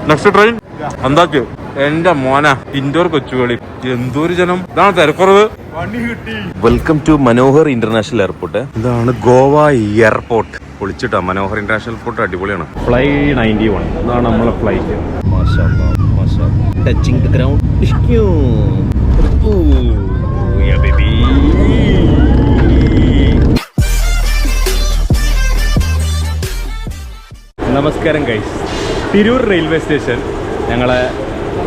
Next train എന്താച്ചു എന്റെ മോന indoor കൊച്ചുകളി എന്തൊരു ജനം. ഇതാണ് തിരക്കുറവ്. Welcome to Manohar international airport. ഇതാണ് ഗോവ എയർപോർട്ട്. പൊളിച്ചിട്ടാ മനോഹർ ഇന്റർനാഷണൽ എയർപോർട്ട്. അടിപൊളിയാണ്. ഫ്ലൈ 91 ഇതാണ് നമ്മളെ ഫ്ലൈറ്റ്. Touching the ground. നമസ്കാരം ഗൈസ്. തിരൂർ റെയിൽവേ സ്റ്റേഷൻ ഞങ്ങളെ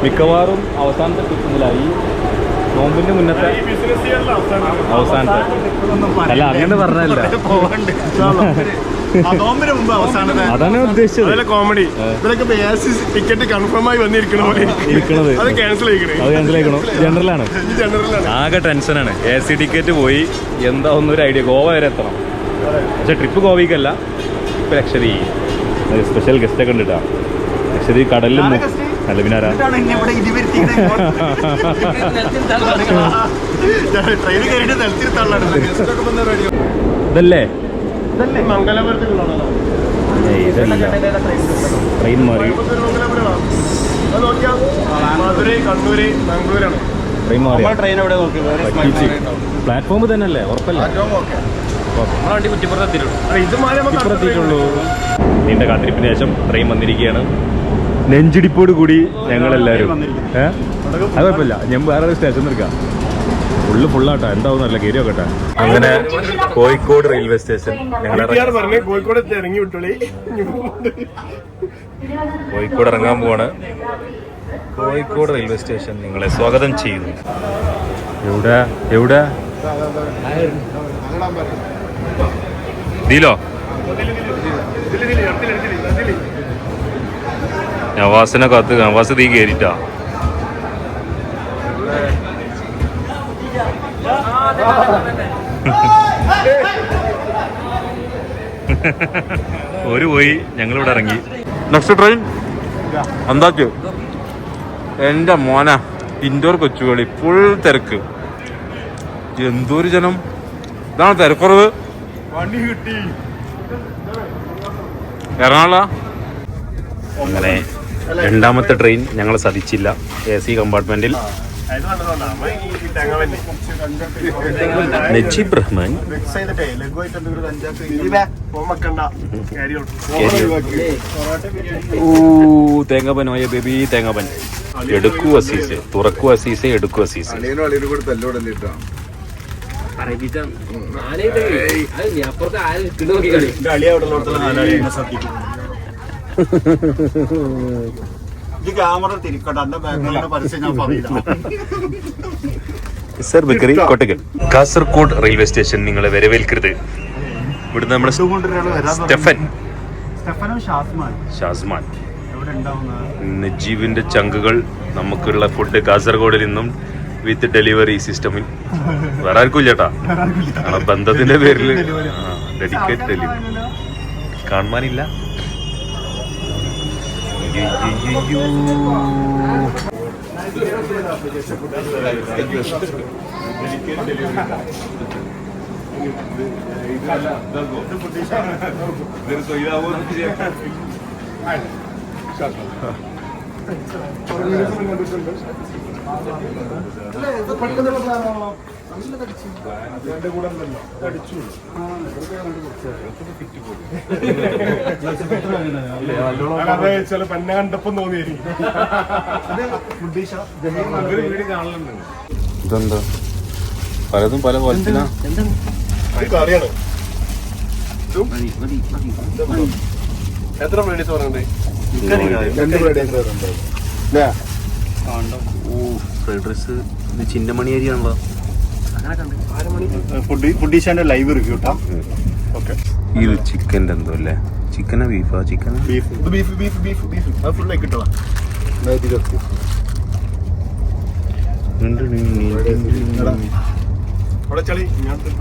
മിക്കവാറും അവസാനത്തെ ട്രിപ്പിലായി. നോമ്പിന്റെ മുന്നത്തെ അവസാനത്തെ അല്ല, അങ്ങനെ പറഞ്ഞല്ല, അതാണ് ഉദ്ദേശിച്ചത്. കോമഡി ടിക്കറ്റ് കൺഫേം ആയി വന്നിരിക്കണത് അത് ക്യാൻസൽ ആയിക്കണോ. ജനറലാണ്. ആകെ ടെൻഷനാണ്. AC ടിക്കറ്റ് പോയി. എന്താ ഒന്നൊരു ഐഡിയ. ഗോവ വരെ എത്തണം. പക്ഷെ ട്രിപ്പ് ഗോവയ്ക്കല്ല, ഇപ്പൊ ലക്ഷദ്വീപ്. സ്പെഷ്യൽ ഗസ്റ്റ് ഒക്കെ ഉണ്ട് കേട്ടോ. ലക്ഷദ്വീപ് കടലിൽ അല്ല പിന്നാരാ ഇതല്ലേ ട്രെയിൻ മാറി. പ്ലാറ്റ്ഫോം തന്നെയല്ലേ? ഉറപ്പല്ലേ? എത്തിയിട്ടുള്ളൂ. നീണ്ട കാത്തിരിപ്പിന് ശേഷം ട്രെയിൻ വന്നിരിക്കുകയാണ്. നെഞ്ചിടിപ്പോട് കൂടി ഞങ്ങളെല്ലാവരും. അത് കുഴപ്പമില്ല, ഞാൻ വേറെ സ്റ്റേഷൻ എടുക്കാം. ഫുള്ളാട്ടോ. എന്താവും നല്ല കയറി നോക്കട്ടെ. അങ്ങനെ കോഴിക്കോട് റെയിൽവേ സ്റ്റേഷൻ കോഴിക്കോട് ഇറങ്ങാൻ പോവാണ്. കോഴിക്കോട് റെയിൽവേ സ്റ്റേഷൻ നിങ്ങളെ സ്വാഗതം ചെയ്യുന്നു. എവിടെ ദിലോ നവാസിനെ കാത്ത്. നവാസ് തീ കയറിട്ടാ. ഒരു പോയി, ഞങ്ങളിവിടെ ഇറങ്ങി. നെക്സ്റ്റ് ട്രെയിൻ എന്താച്ചു എന്റെ മോന ഇൻഡോർ കൊച്ചുകളി. ഫുൾ തിരക്ക്. എന്തൊരു ജനം. ഇതാണ് തിരക്കുറവ്. എറണാകുളം. അങ്ങനെ രണ്ടാമത്തെ ട്രെയിൻ ഞങ്ങൾ സതിച്ചില്ല. AC കമ്പാർട്ട്മെന്റിൽ നജീബ് റഹ്മാൻ. തേങ്ങാപ്പൻ പോയ ബേബി. തേങ്ങാപ്പൻ. എടുക്കൂ അസീസ്, തുറക്കൂ അസീസ്, എടുക്കൂ അസീസ്. കാസർഗോഡ് റെയിൽവേ സ്റ്റേഷൻ നിങ്ങളെ വരവേൽക്കരുത്. ഇവിടുന്ന് നമ്മുടെ ഷാസ്മാൻ നജീബിന്റെ ചങ്കുകൾ നമുക്കുള്ള ഫുഡ് കാസർഗോഡിൽ നിന്നും വിത്ത് ഡെലിവറി സിസ്റ്റമിൽ. വേറെ ആർക്കും ചേട്ടാ, ബന്ധത്തിന്റെ പേരിൽ ഡെഡിക്കേറ്റ് ഡെലിവറി. കാണുവാനില്ല. പെണ്ണ കണ്ടപ്പം തോന്നിയായിരിക്കും. ഇതെന്താ പലതും പല കോലത്തിനാ. കറിയാണ്. എത്ര ഫ്രൈഡേസ് പറഞ്ഞിട്ടുണ്ട്? 2 ഫ്രൈഡേസ് പറഞ്ഞിട്ടുണ്ട്. Fried rice. ഇത് ചിന്നമണി അരിയാണല്ലോ. ഫുഡീഷാന്റെ ലൈവ് റിവ്യൂ കേട്ടോ. ഓക്കെ. ഇത് ചിക്കൻ്റെ എന്തോ അല്ലേ? ചിക്കനാ ബീഫാ? ചിക്കനാ ബീഫ്. അത് ഫുള്ളായി കിട്ടുക.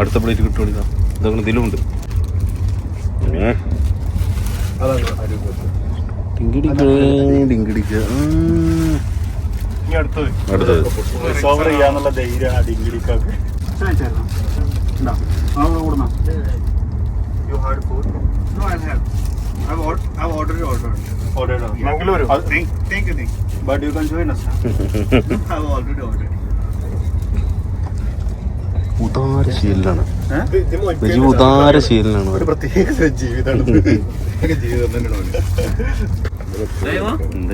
അടുത്ത പ്ലേറ്റ് കിട്ടും. ഇതൊക്കെ ഇതിലുണ്ട്. അടുത്തത് സോവർ ചെയ്യാന്നുള്ള ധൈര്യം ഡിങ്കിടിക്കൊക്കെ. You had food? No, I'll have. I've ordered. Mangaluru. But you can join us. I've already ordered. ഉദാരശീലനാണ് ഇത് ഉദാരശീലനാണ്. ഒരു പ്രത്യേക ജീവിതമാണ്. ജീവിതം തന്നെയാണ്.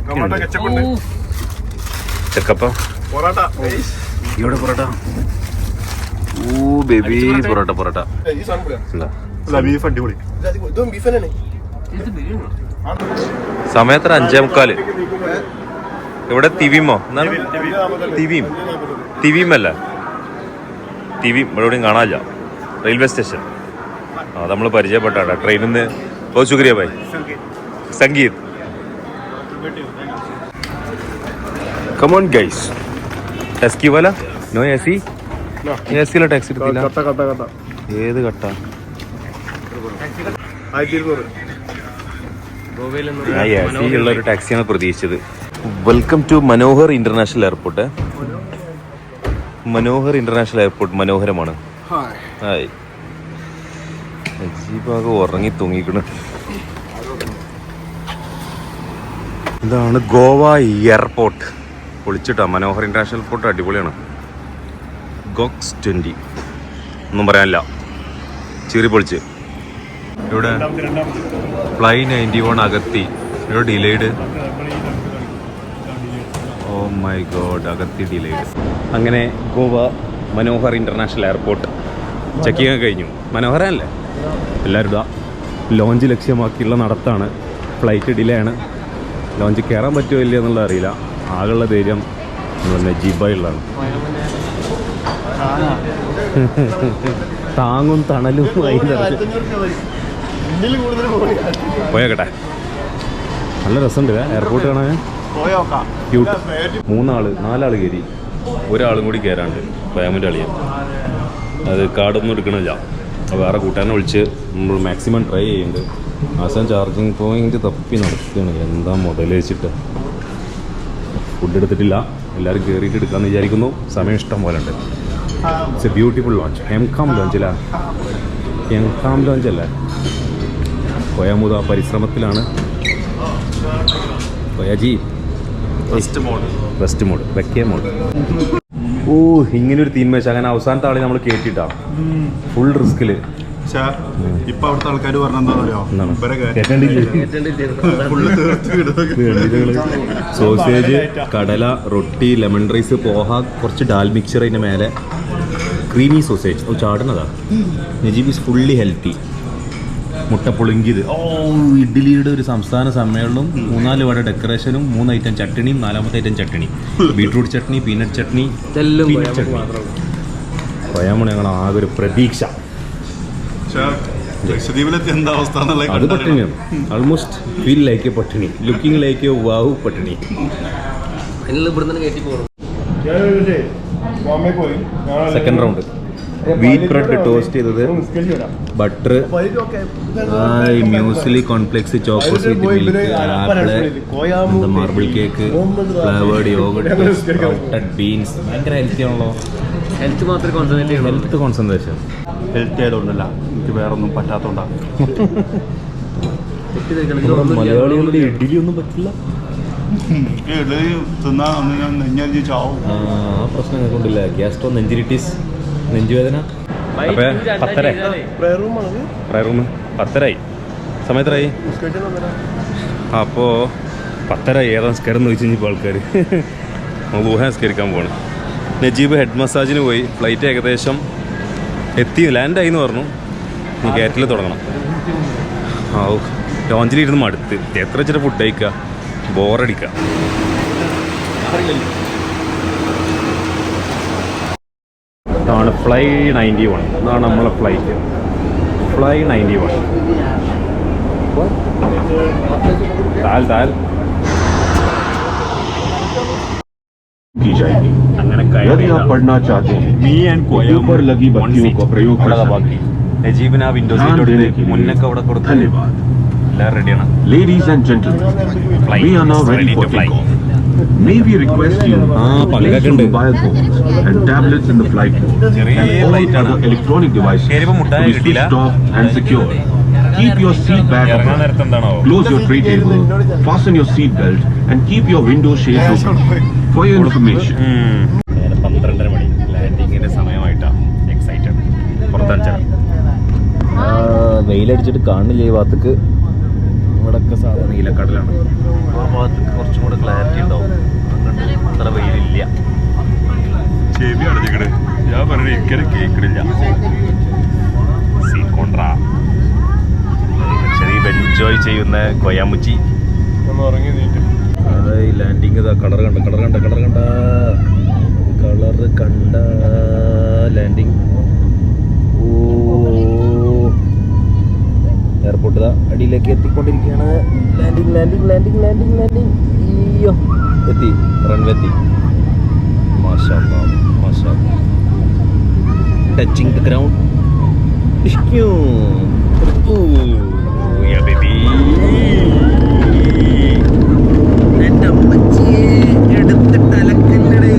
ടൊമാറ്റോ കെച്ചപ്പ് ഉണ്ട്. ചെക്കപ്പ പൊറോട്ട. ഇവിടെ പൊറോട്ട. ഓ ബേബി പൊറോട്ട പൊറോട്ട. ഈ സാധനം പൊളിയാ. എന്താ ബീഫ് അടിപൊളി. ഇതും ബീഫ് തന്നെയാണ്. സമയത്ര 5:45. ഇവിടെ തിവിമോ എന്താണ് തിവീമല്ല തിവീം ഇവിടെ എവിടെയും കാണാനില്ല. Railway station. ആ നമ്മൾ പരിചയപ്പെട്ടാണ് ട്രെയിനിൽ നിന്ന്. ഓ ശുക്രിയ ഭായ്. സംഗീത്. Come on guys. ടാക്സി വാല നോ എ സി. എ സിയിലെ ടാക്സി എടുത്തില്ല. കട്ട ഏത് കട്ട? 1200. ഞാൻ എ സി ഉള്ള ഒരു ടാക്സിയാണ് പ്രതീക്ഷിച്ചത്. Welcome to Manohar international airport. Manohar international airport മനോഹരമാണ്. ഹായ്. അജീബാകെ ഉറങ്ങി തൂങ്ങിക്കണ്. ഇതാണ് ഗോവ എയർപോർട്ട്. പൊളിച്ചിട്ടാ. മനോഹർ ഇന്റർനാഷണൽ എയർപോർട്ട് അടിപൊളിയാണ്. ഗോക്സ് 20 ഒന്നും പറയാനില്ല. ചീറി പൊളിച്ച്. ഇവിടെ ഫ്ലൈ 91 അകത്തി. ഇവിടെ ഡിലേഡ്. ഓ മൈ ഗോഡ്, അകത്തി ഡിലേഡ്. അങ്ങനെ Goa Manohar international airport checking കഴിഞ്ഞു. മനോഹരല്ലേ? എല്ലാവരും ഇതാ ലോഞ്ച് ലക്ഷ്യമാക്കിയുള്ള നടത്താണ്. ഫ്ലൈറ്റ് ഡിലേ ആണ്. ലോഞ്ച് കയറാൻ പറ്റുമോ ഇല്ല എന്നുള്ളത് അറിയില്ല. ആകെയുള്ള ധൈര്യം നജീബായുള്ളതാണ്. താങ്ങും തണലും പോയേക്കട്ടെ. നല്ല രസമുണ്ട് എയർപോർട്ട് കാണാൻ. ക്യൂട്ട്. 4 കയറി. ഒരാളും കൂടി കയറാണ്ട് ഫാമിലി അളിയാൻ. അത് കാർഡൊന്നും എടുക്കണില്ല. വേറെ കൂട്ടാനെ വിളിച്ച് നമ്മൾ മാക്സിമം ട്രൈ ചെയ്യുന്നുണ്ട്. ആശാൻ ചാർജിങ് പോയിന്റ് തപ്പി നടക്കുകയാണ്. എന്താ മുതൽ വെച്ചിട്ട് ഫുഡ് എടുത്തിട്ടില്ല. എല്ലാവരും കയറിയിട്ട് എടുക്കാമെന്ന് വിചാരിക്കുന്നു. സമയം ഇഷ്ടം പോലെ ഉണ്ട്. It's a beautiful lounge. Encalm ലോഞ്ചില്ല, എംകാം ലോഞ്ചല്ലേ. കൊയാമുദ പരിശ്രമത്തിലാണ്. കൊയാജി റെസ്റ്റ് മോഡ് വെക്കേ മോഡ്. ഓ ഇങ്ങനൊരു തീന്മേശ. അങ്ങനെ അവസാനത്തെ ആളെ നമ്മൾ കേട്ടിട്ടാ ഫുൾ റിസ്കില്. ഇപ്പൊ അവിടുത്തെ ആൾക്കാർ പറഞ്ഞെന്താണെന്നറിയോ? സോസേജ്, കടല, റൊട്ടി, ലെമൺ റൈസ്, പോഹ, കുറച്ച് ഡാൽ മിക്സർ, അതിൻ്റെ മേലെ ക്രീമി സോസേജ്. ഓ ചാടുന്നതാ. Najeeb is fully healthy. മുട്ട പുളുങ്കിയത്. ഓ ഇഡ്ഡലിയുടെ ഒരു സംസ്ഥാന സമ്മേളനവും 4 വട ഡെക്കറേഷനും 3 ഐറ്റം ചട്ടണിയും 4ാമത്തെ item chutney. Beetroot chutney, peanut chutney, peanut chutney. പറയാമോ ഞങ്ങൾ ആകെ ഒരു പ്രതീക്ഷ. അത് പട്ടിണിയാണ്. ഓൾമോസ്റ്റ് ഫീൽ ലൈക്ക് എ പട്ടിണി, ലുക്കിംഗ് ലൈക്ക് എ വാവ് പട്ടിണി. Second round. Wheat bread toast ചെയ്തത്, butter, muesli, cornflakes, Chocos with milk, apple, marble cake, flavoured yogurt, sprouted beans. ഭയങ്കര ഹെൽത്തി ആണല്ലോ. ഹെൽത്ത് മാത്രമേ കോൺസെൻട്രേറ്റ് ചെയ്യുള്ളൂ. Health concentration. ഹെൽത്തി ആയതുകൊണ്ടല്ല, എനിക്ക് വേറെ ഒന്നും പറ്റാത്തോണ്ടാണ്. മലയാളികളുടെ ഇഡ്ഡലി ഒന്നും പറ്റില്ല. ആ പ്രശ്നം കൊണ്ടില്ല. ഗ്യാസ്ട്രോ നെഞ്ചിരിറ്റീസ്, നെഞ്ചുവേദന. അപ്പൊ 10:30 പ്രയർ റൂം 10:30 സമയത്തരായി. അപ്പോൾ 10:30 ഏതാ സ്കരം എന്ന് ചോദിച്ചു കഴിഞ്ഞപ്പോൾ ആൾക്കാർ ഊഹ സ്കരിക്കാൻ പോവാണ്. നജീബ് ഹെഡ് മസാജിന് പോയി. ഫ്ലൈറ്റ് ഏകദേശം ലാൻഡായി എന്ന് പറഞ്ഞു. നീ കയറ്റിൽ തുടങ്ങണം. ആ ലോഞ്ചിലിരുന്ന് മടുത്ത്. എത്ര വെച്ചിട്ട് ഫുഡ് കഴിക്കുക, ബോറടിക്കുക. ഇതാണ് ഫ്ലൈ 91. ഇതാണ് നമ്മളെ ഫ്ലൈറ്റ്. ഫ്ലൈ 91. താൽ की जाएगी। അങ്ങനെ यदि आप पढ़ना चाहते हैं, മീ ആൻഡ് ऊपर लगी बत्तियों को प्रयोग कर सकते हैं। നജീബിന് ആ വിൻഡോ സീറ്റ് കൊടുത്ത് മുന്നൊക്കെ അവിടെ കൊടുത്ത് धन्यवाद। എല്ലാം റെഡിയാണ്. Ladies and gentlemen, we are now ready for takeoff. May we request you to place your mobile phones and tablets in the flight mode and all other electronic devices to be switched off and secured. keep your seat back upright. Close your tray table, fasten your seat belt, and keep your window shades open. For your information, 12:30 മണി ലാൻഡിങ്ങിന്റെ സമയമായിട്ടാണ്. Excited. പുറത്തഞ്ചാണ്. വെയിലടിച്ചിട്ട് കാണില്ല ഈ ഭാഗത്തേക്ക്. ഇവിടൊക്കെ സാധാരണ നീലക്കടലാണ്. ആ ഭാഗത്തേക്ക് കുറച്ചും കൂടെ ക്ലാരിറ്റി ഉണ്ടാവും. അത്ര വെയിലില്ല. ചെവി അടഞ്ഞിക്കണ്. ഞാൻ പറഞ്ഞ ഇരിക്കലും കേൾക്കണില്ല. സീക്കോണ്ട്രാ ലക്ഷദ്വീപ് എൻജോയ് ചെയ്യുന്ന കൊയാമുച്ചി. ലാൻഡിങ് ഇതാ. കളർ കണ്ട ലാൻഡിങ്. ഓ എയർപോർട്ട് ഇതാ അടിയിലേക്ക് എത്തിക്കൊണ്ടിരിക്കുകയാണ്. ലാൻഡിങ്. അയ്യോ എത്തി. റൺവേ എത്തി. മാഷാ ടച്ചിങ് ദ ഗ്രൗണ്ട്. എന്റെ അമ്മച്ചിയെ എടുത്തിട്ട് അലക്കല്ലേ.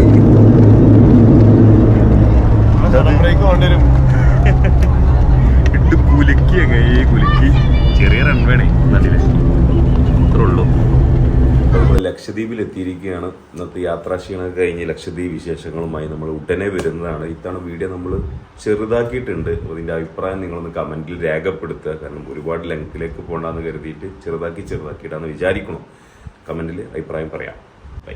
ഇട്ട് കുലുക്കി ചെറിയ റൺവേണേ നല്ലില്ലേ. അത്രേ ഉള്ളൂ. നമ്മൾ ലക്ഷദ്വീപിൽ എത്തിയിരിക്കുകയാണ്. ഇന്നത്തെ യാത്രാക്ഷീണമൊക്കെ കഴിഞ്ഞ് ലക്ഷദ്വീപ് വിശേഷങ്ങളുമായി നമ്മൾ ഉടനെ വരുന്നതാണ്. ഇത്തവണ വീഡിയോ നമ്മൾ ചെറുതാക്കിയിട്ടുണ്ട്. അപ്പോൾ ഇതിൻ്റെ അഭിപ്രായം നിങ്ങളൊന്ന് കമൻറ്റിൽ രേഖപ്പെടുത്തുക. കാരണം ഒരുപാട് ലെങ്ത്തിലേക്ക് പോകണ്ടെന്ന് കരുതിയിട്ട് ചെറുതാക്കിയിട്ടാന്ന് വിചാരിക്കണം. കമൻറ്റിൽ അഭിപ്രായം പറയാം. ബൈ.